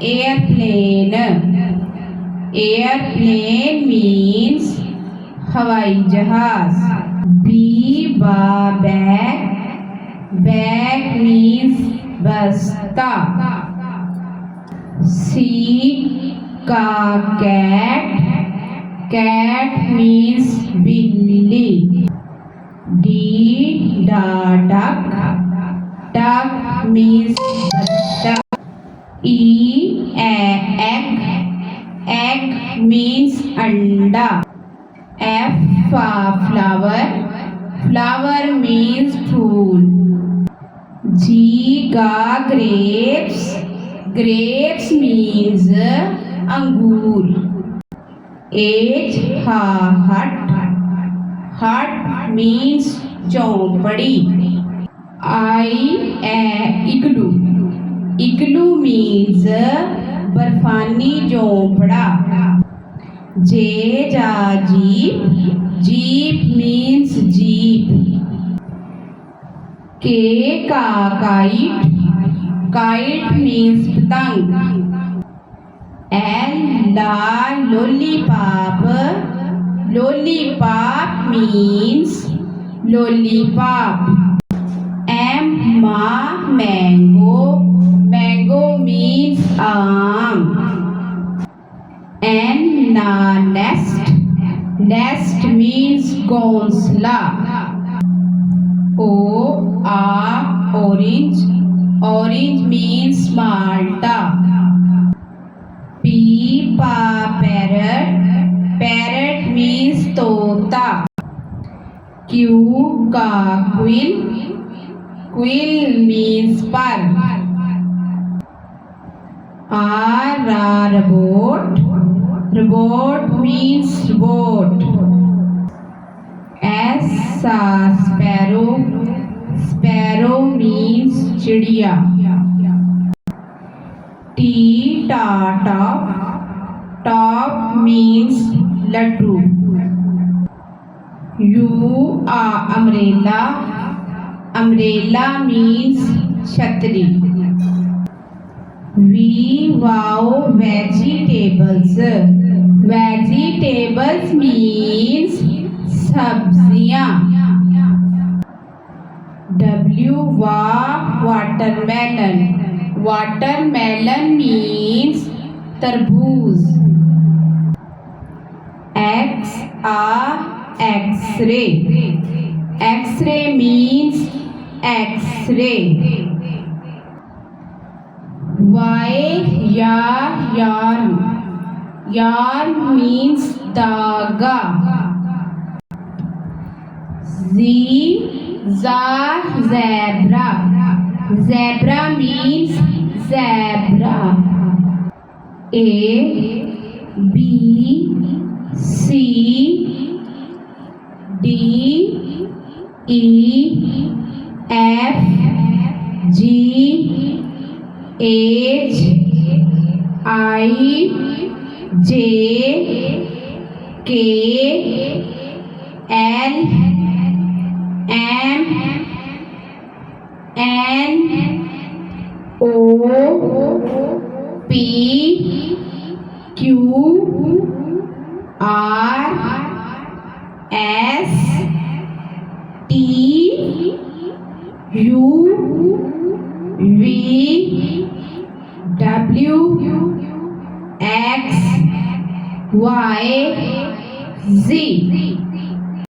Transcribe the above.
Airplane. Airplane means हवाई जहाज. Bag. Bag means बस्ता. Cat. Cat means बिल्ली. Duck. Duck means बत्तख. Egg means अंडा. Flower means फूल. Grapes means अंगूर. Hut means झोंपड़ी. Igloo means बर्फानी झोंपड़ा. Jeep means jeep. Kite means पतंग. Lollipop means lollipop. Mango means आम. Nest means घोंसला. Orange means Malta. Parrot means तोता. Quill means पर. Robot means boat. Sparrow means चिड़िया. Top means Laddu. Umbrella means छतरी. Vegetables means सब्जियां. Watermelon means तरबूज. X-ray means X-ray. Yarn means धागा. Zebra means zebra. A B C D E F G H I J K L M N O P Q R S T U V W X Y Z.